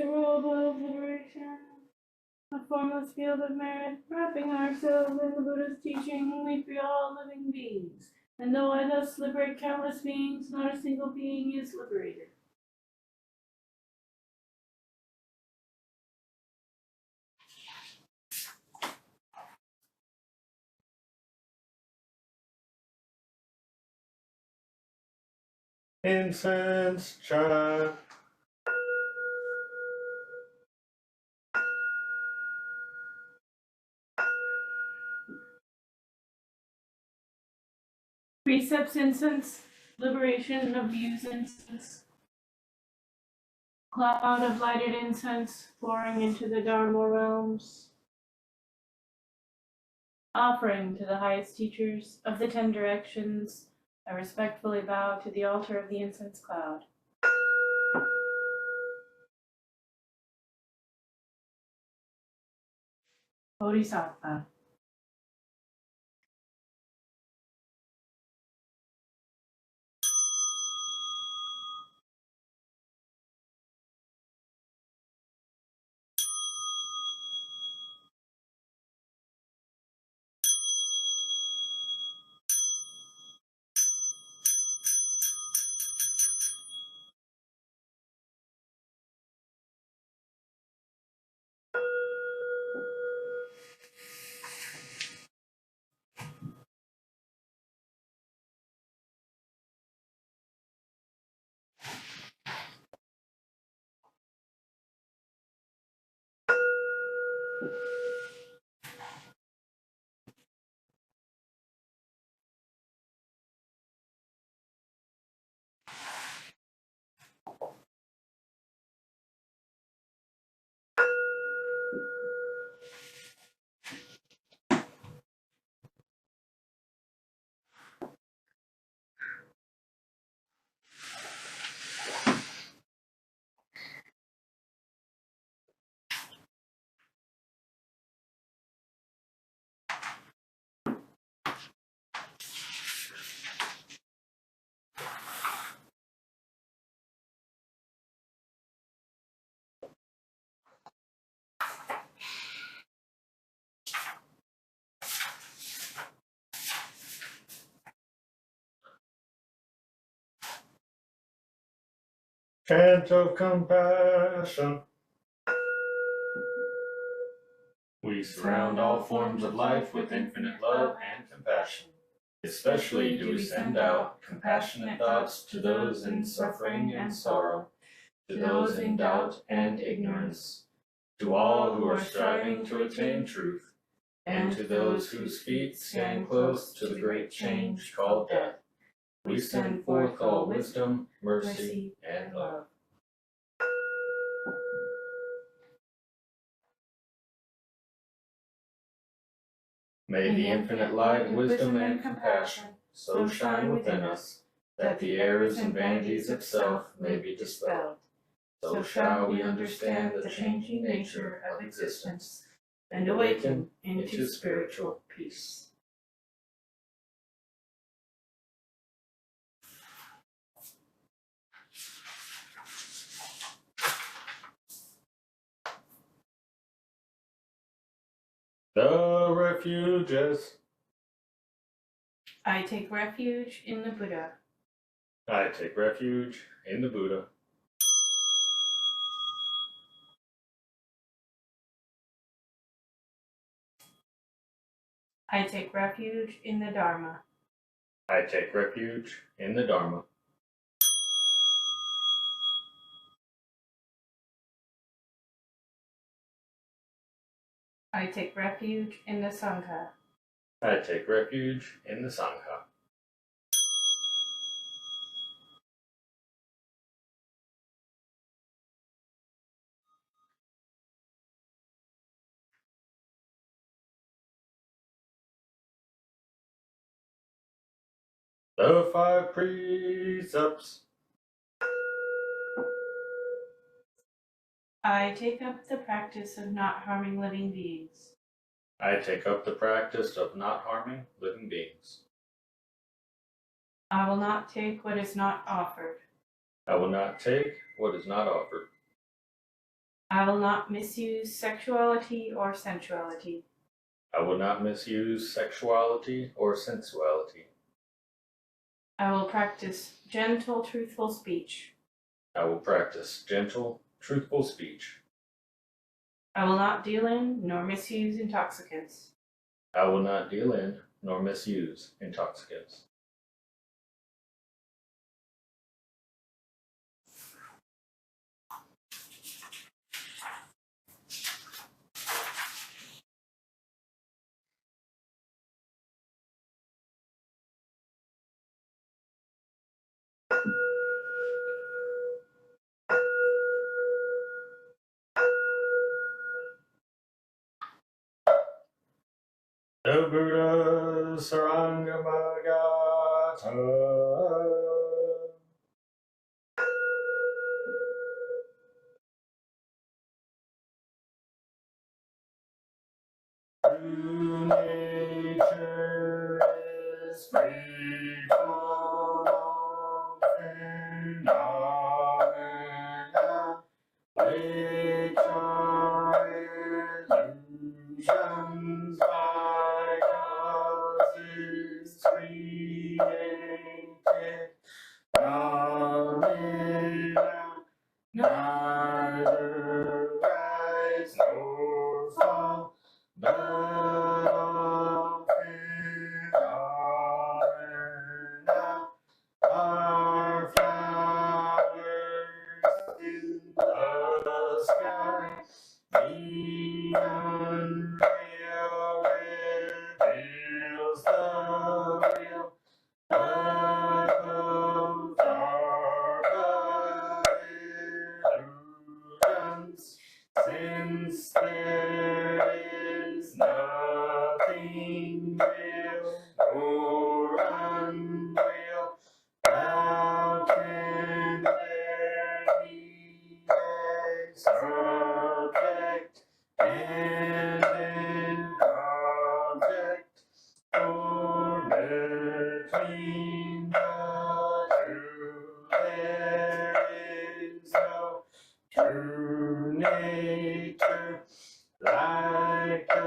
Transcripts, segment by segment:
the robe of liberation, a formless field of merit, wrapping ourselves in the Buddha's teaching, we free all living beings. And though I thus liberate countless beings, not a single being is liberated. Incense chime. Precepts incense, liberation of views incense, cloud of lighted incense pouring into the Dharma realms. Offering to the highest teachers of the 10 directions, I respectfully bow to the altar of the incense cloud. Bodhisattva. Chant of compassion. We surround all forms of life with infinite love and compassion. Especially do we send out compassionate thoughts to those in suffering and sorrow, to those in doubt and ignorance, to all who are striving to attain truth, and to those whose feet stand close to the great change called death. We send forth all wisdom, mercy, and love. May the infinite light, wisdom, and compassion so shine within us that the errors and vanities of self may be dispelled. So shall we understand the changing nature of existence and awaken into spiritual peace. The refuges. I take refuge in the Buddha. I take refuge in the Buddha. I take refuge in the Dharma. I take refuge in the Dharma. I take refuge in the Sangha. I take refuge in the Sangha. The 5 precepts. I take up the practice of not harming living beings. I take up the practice of not harming living beings. I will not take what is not offered. I will not take what is not offered. I will not misuse sexuality or sensuality. I will not misuse sexuality or sensuality. I will practice gentle, truthful speech. I will practice gentle, truthful speech. I will not deal in nor misuse intoxicants. I will not deal in nor misuse intoxicants. The Buddha Sarangamagata. True nature is free from all phenomena, which are illusions by causes created. Phenomena neither rise nor fall, but all phenomena are flowers in the sky. The unreal reveals the real, but both are but illusions, since there is nothing real or unreal. How can there be a subject and an object, or between the two there is no true nature, like a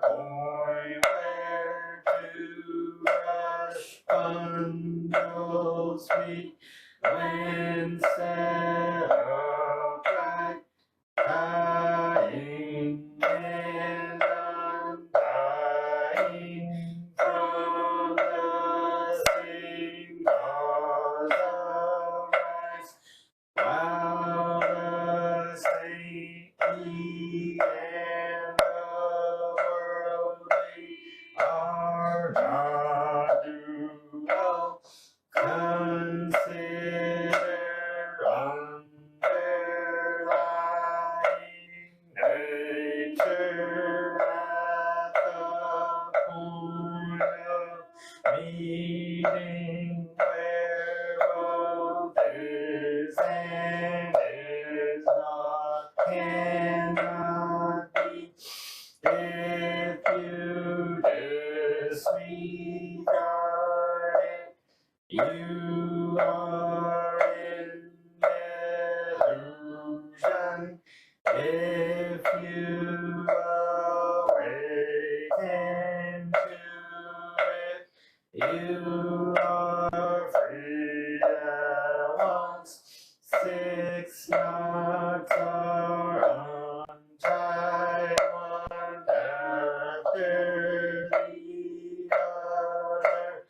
point where two rush bundles meet, when set upright, tying and untying from the same cause arise, while the saintly and the worldly are not dual. Consider underlying nature at the point of meeting, where both is and is not, cannot be. If you disregard it, you are in illusion. If you awaken to it, you are free at once. 6 knots are untied, one after the other.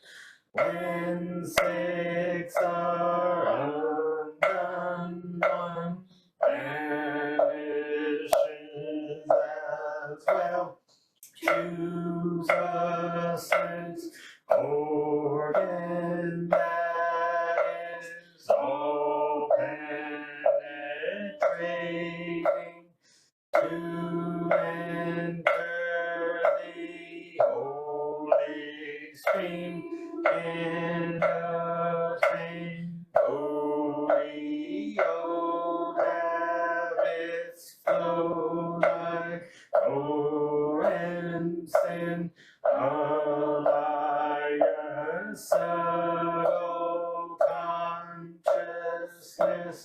When 6 are undone, one vanishes as well. Choose a sense organ that is all penetrating, to enter the holy stream and attain holy old habits, flow like torrents in alliance, subtle consciousness,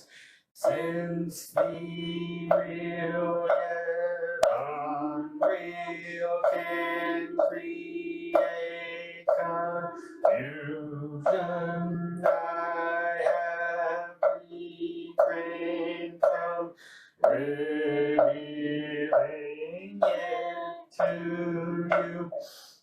since the real can create confusion. I have refrained from revealing it to you.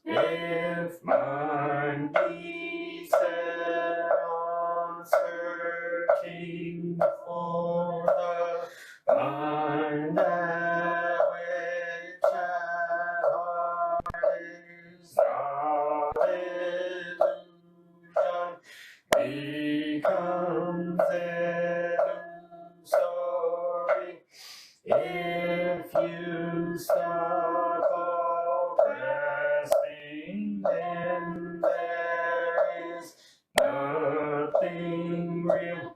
If mine be set on searching for the mind that which at heart is not illusion, becomes illusory. If you stop all grasping, then there is nothing real.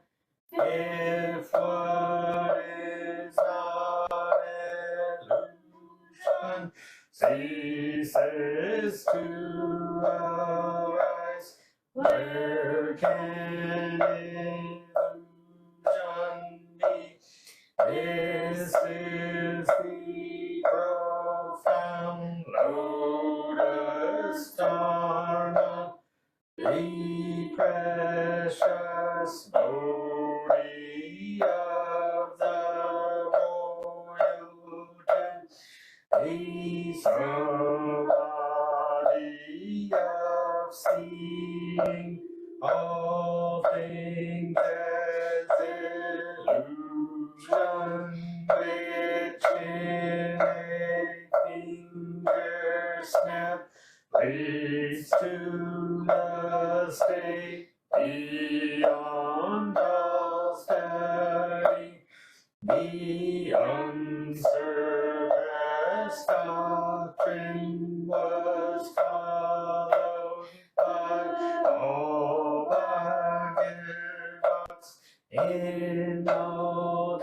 If what is not illusion ceases to arise, where can illusion be? This is the profound lotus Dharma, the precious Bodhi of the royal tent, the samadhi of seeing all things as illusion, which in a finger snap leads to the state beyond all study. The unsurpassed doctrine was followed by all vagabonds in all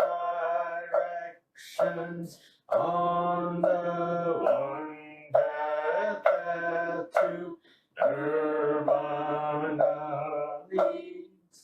directions on the one path that to Nirvana leads.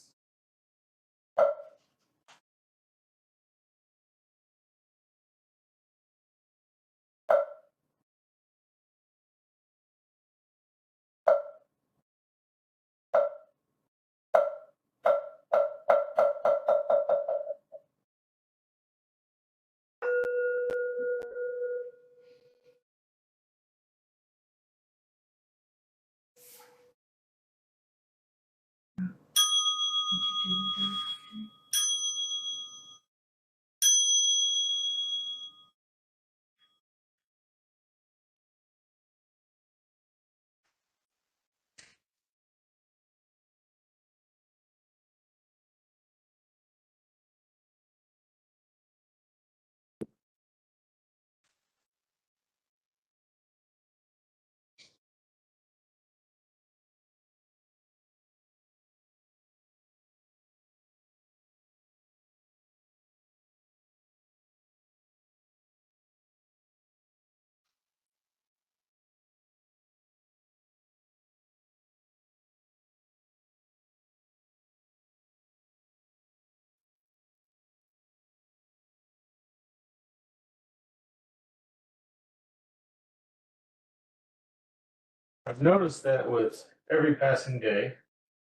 I've noticed that with every passing day,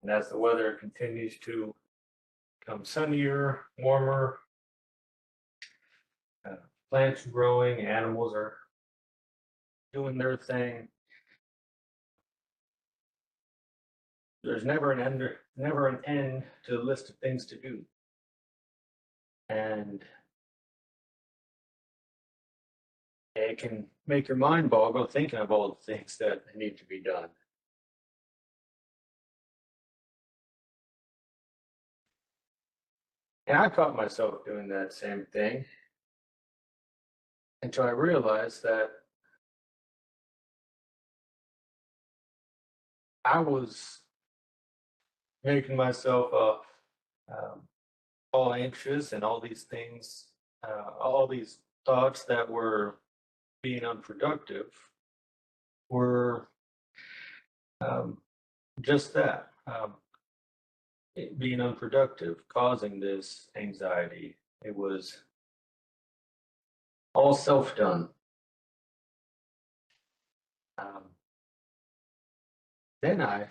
and as the weather continues to become sunnier, warmer, plants are growing, animals are doing their thing. There's never an end to the list of things to do. And it can make your mind boggle thinking of all the things that need to be done. And I caught myself doing that same thing until I realized that I was making myself all anxious and all these things, all these thoughts that were being unproductive were just that, being unproductive, causing this anxiety. It was all self-done. Then I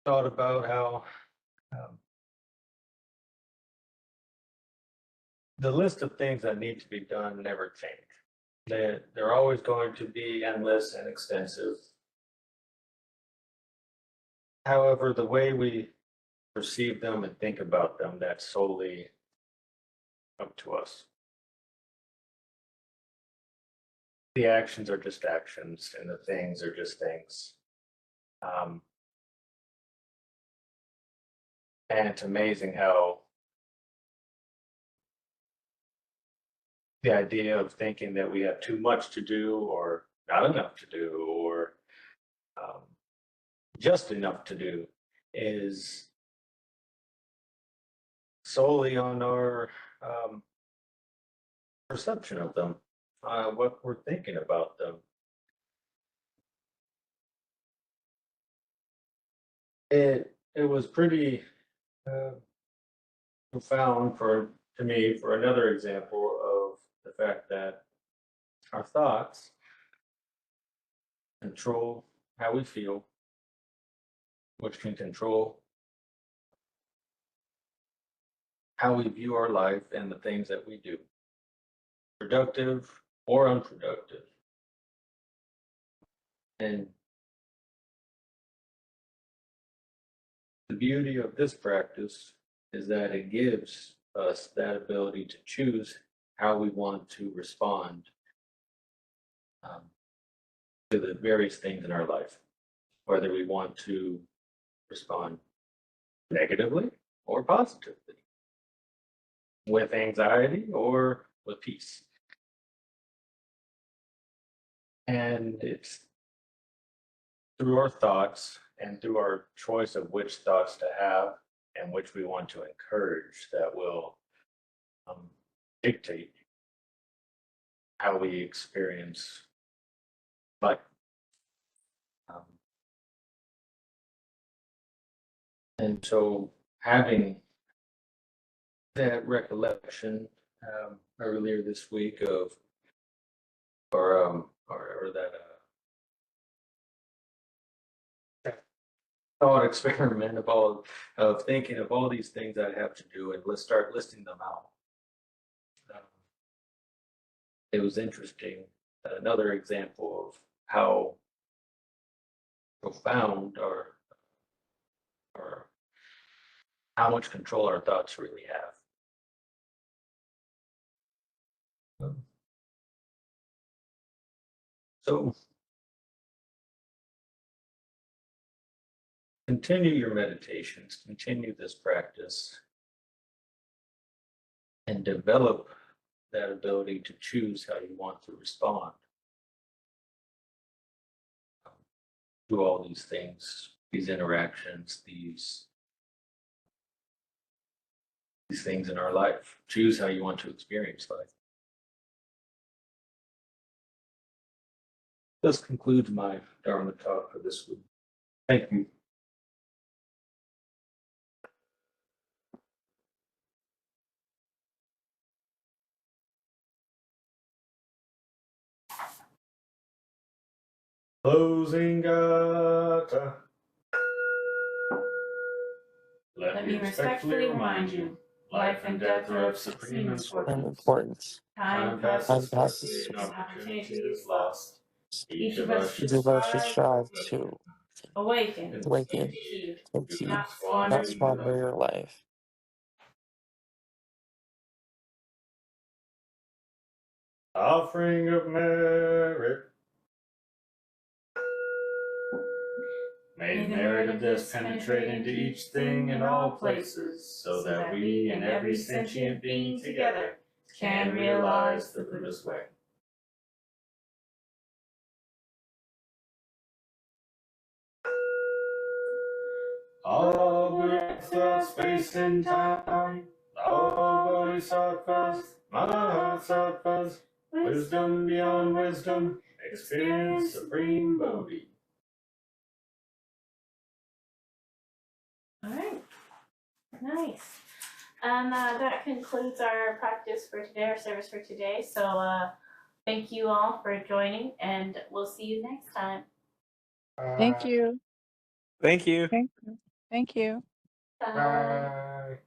thought about how the list of things that need to be done never change. They're always going to be endless and extensive. However, the way we perceive them and think about them, that's solely up to us. The actions are just actions, and the things are just things. And it's amazing how the idea of thinking that we have too much to do or not enough to do or just enough to do is solely on our perception of them, what we're thinking about them. It was pretty profound to me for another example of the fact that our thoughts control how we feel, which can control how we view our life and the things that we do, productive or unproductive. And the beauty of this practice is that it gives us that ability to choose how we want to respond to the various things in our life, whether we want to respond negatively or positively, with anxiety or with peace. And it's through our thoughts and through our choice of which thoughts to have and which we want to encourage that will dictate how we experience life. And so having that recollection earlier this week of, or that thought experiment of thinking of all these things I have to do, and let's start listing them out. It was interesting. Another example of how profound or how much control our thoughts really have. So continue your meditations, continue this practice, and develop that ability to choose how you want to respond to all these things, these interactions, these things in our life. Choose how you want to experience life. This concludes my Dharma talk for this week. Thank you. Closing gata. Let me respectfully remind you, life and death are of supreme importance. Time passes quickly and opportunity is lost. Each of us should strive to awaken, awaken, and to to not not squander squander your life. Offering of merit. May the merit of this penetrate into each thing in all places, so that we and every sentient being together can realize the Buddha's way. All Buddhas throughout space and time, all Bodhisattvas, Mahasattvas, wisdom beyond wisdom, experience supreme Bodhi. All right, nice. And that concludes our practice for today, our service for today. So Thank you all for joining, and we'll see you next time. Thank you. Thank you. Thank you. Thank you. Bye. Bye.